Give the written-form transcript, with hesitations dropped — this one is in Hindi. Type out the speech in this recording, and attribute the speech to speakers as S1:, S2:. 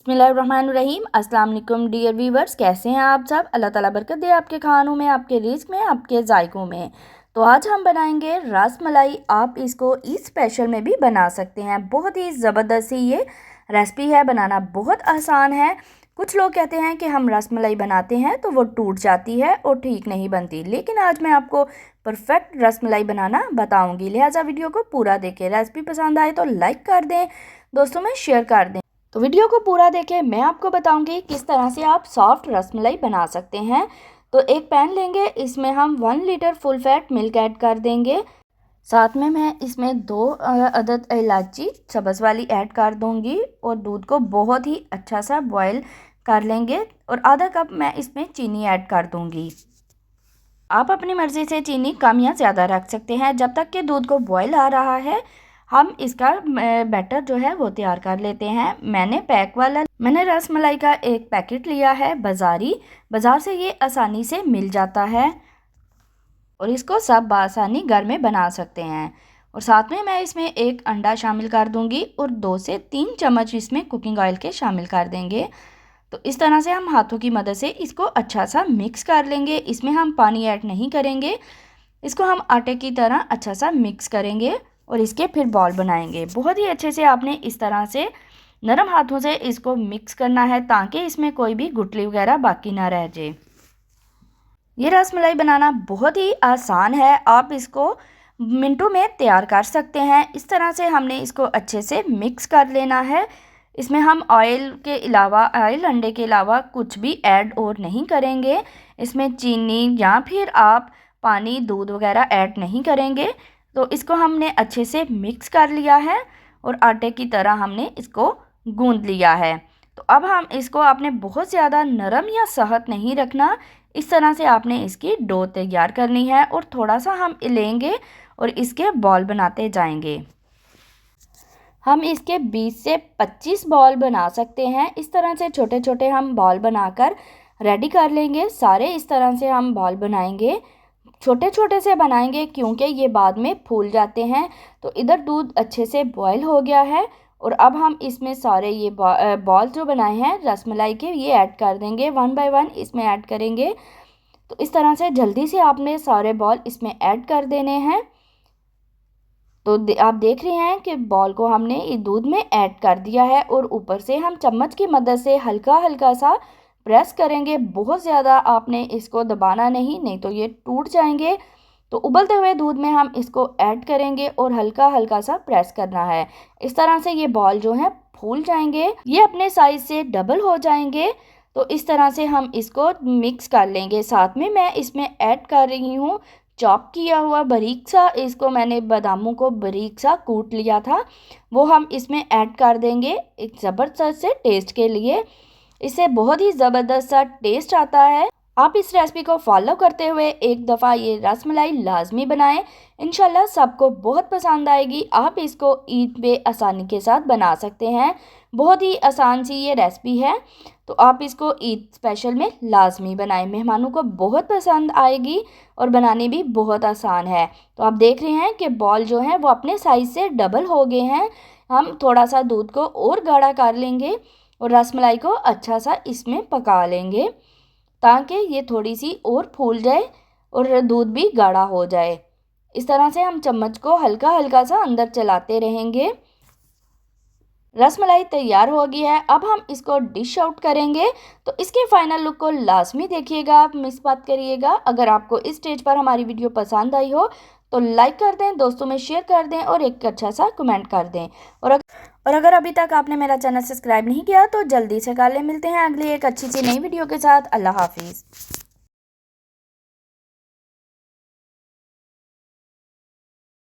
S1: बिस्मिल्लाहिर्रहमानिर्रहीम। अस्सलाम वालेकुम डियर व्यूवर्स, कैसे हैं आप सब। अल्लाह ताला बरकत दे आपके खानों में, आपके रिज़्क में, आपके जायकों में। तो आज हम बनाएंगे रस मलाई। आप इसको ईद स्पेशल में भी बना सकते हैं। बहुत ही ज़बरदस्त ये रेसिपी है, बनाना बहुत आसान है। कुछ लोग कहते हैं कि हम रस मलाई बनाते हैं तो वो टूट जाती है और ठीक नहीं बनती, लेकिन आज मैं आपको परफेक्ट रस मलाई बनाना बताऊंगी। लिहाजा वीडियो को पूरा देखें। रेसिपी पसंद आए तो लाइक कर दें, दोस्तों में शेयर कर दें। तो वीडियो को पूरा देखें, मैं आपको बताऊंगी किस तरह से आप सॉफ्ट रसमलाई बना सकते हैं। तो एक पैन लेंगे, इसमें हम 1 litre full fat milk add कर देंगे। साथ में मैं इसमें 2 अदद इलायची सब्ज़ वाली ऐड कर दूंगी और दूध को बहुत ही अच्छा सा बॉयल कर लेंगे। और आधा कप मैं इसमें चीनी ऐड कर दूंगी। आप अपनी मर्ज़ी से चीनी कम या ज़्यादा रख सकते हैं। जब तक कि दूध को बॉयल आ रहा है, हम इसका बैटर जो है वो तैयार कर लेते हैं। मैंने रस मलाई का एक पैकेट लिया है बाज़ार से, ये आसानी से मिल जाता है और इसको सब बआसानी घर में बना सकते हैं। और साथ में मैं इसमें एक अंडा शामिल कर दूंगी और 2 से 3 चम्मच इसमें कुकिंग ऑयल के शामिल कर देंगे। तो इस तरह से हम हाथों की मदद से इसको अच्छा सा मिक्स कर लेंगे। इसमें हम पानी ऐड नहीं करेंगे, इसको हम आटे की तरह अच्छा सा मिक्स करेंगे और इसके फिर बॉल बनाएंगे। बहुत ही अच्छे से आपने इस तरह से नरम हाथों से इसको मिक्स करना है ताकि इसमें कोई भी गुठली वगैरह बाकी ना रह जाए। ये रसमलाई बनाना बहुत ही आसान है, आप इसको मिनटों में तैयार कर सकते हैं। इस तरह से हमने इसको अच्छे से मिक्स कर लेना है। इसमें हम ऑयल अंडे के अलावा कुछ भी ऐड और नहीं करेंगे। इसमें चीनी या फिर आप पानी दूध वगैरह ऐड नहीं करेंगे। तो इसको हमने अच्छे से मिक्स कर लिया है और आटे की तरह हमने इसको गूंद लिया है। तो अब हम इसको आपने बहुत ज़्यादा नरम या सख्त नहीं रखना, इस तरह से आपने इसकी डो तैयार करनी है और थोड़ा सा हम लेंगे और इसके बॉल बनाते जाएंगे। हम इसके 20 से 25 बॉल बना सकते हैं। इस तरह से छोटे छोटे हम बॉल बनाकर रेडी कर लेंगे। सारे इस तरह से हम बॉल बनाएंगे, छोटे छोटे से बनाएंगे क्योंकि ये बाद में फूल जाते हैं। तो इधर दूध अच्छे से बॉयल हो गया है और अब हम इसमें सारे ये बॉल जो बनाए हैं रसमलाई के, ये ऐड कर देंगे। 1 बाय 1 इसमें ऐड करेंगे। तो इस तरह से जल्दी से आपने सारे बॉल इसमें ऐड कर देने हैं। तो आप देख रहे हैं कि बॉल को हमने ये दूध में ऐड कर दिया है और ऊपर से हम चम्मच की मदद से हल्का हल्का सा प्रेस करेंगे। बहुत ज़्यादा आपने इसको दबाना नहीं तो ये टूट जाएंगे। तो उबलते हुए दूध में हम इसको ऐड करेंगे और हल्का हल्का सा प्रेस करना है। इस तरह से ये बॉल जो है फूल जाएंगे, ये अपने साइज से डबल हो जाएंगे। तो इस तरह से हम इसको मिक्स कर लेंगे। साथ में मैं इसमें ऐड कर रही हूँ चॉप किया हुआ बारीक सा, इसको मैंने बादामों को बारीक सा कूट लिया था, वो हम इसमें ऐड कर देंगे एक ज़बरदस्त से टेस्ट के लिए। इससे बहुत ही ज़बरदस्त सा टेस्ट आता है। आप इस रेसिपी को फॉलो करते हुए एक दफ़ा ये रसमलाई लाजमी बनाएं, इंशाल्लाह सबको बहुत पसंद आएगी। आप इसको ईद पे आसानी के साथ बना सकते हैं। बहुत ही आसान सी ये रेसिपी है, तो आप इसको ईद स्पेशल में लाजमी बनाएं, मेहमानों को बहुत पसंद आएगी और बनाने भी बहुत आसान है। तो आप देख रहे हैं कि बॉल जो है वो अपने साइज़ से डबल हो गए हैं। हम थोड़ा सा दूध को और गाढ़ा कर लेंगे और रसमलाई को अच्छा सा इसमें पका लेंगे ताकि ये थोड़ी सी और फूल जाए और दूध भी गाढ़ा हो जाए। इस तरह से हम चम्मच को हल्का हल्का सा अंदर चलाते रहेंगे। रसमलाई तैयार हो गई है, अब हम इसको डिश आउट करेंगे। तो इसके फाइनल लुक को लाजमी देखिएगा, आप मिस मत करिएगा। अगर आपको इस स्टेज पर हमारी वीडियो पसंद आई हो तो लाइक कर दें, दोस्तों में शेयर कर दें और एक अच्छा सा कमेंट कर दें। और अगर अभी तक आपने मेरा चैनल सब्सक्राइब नहीं किया तो जल्दी से कर लें। मिलते हैं अगली एक अच्छी सी नई वीडियो के साथ। अल्लाह हाफिज़।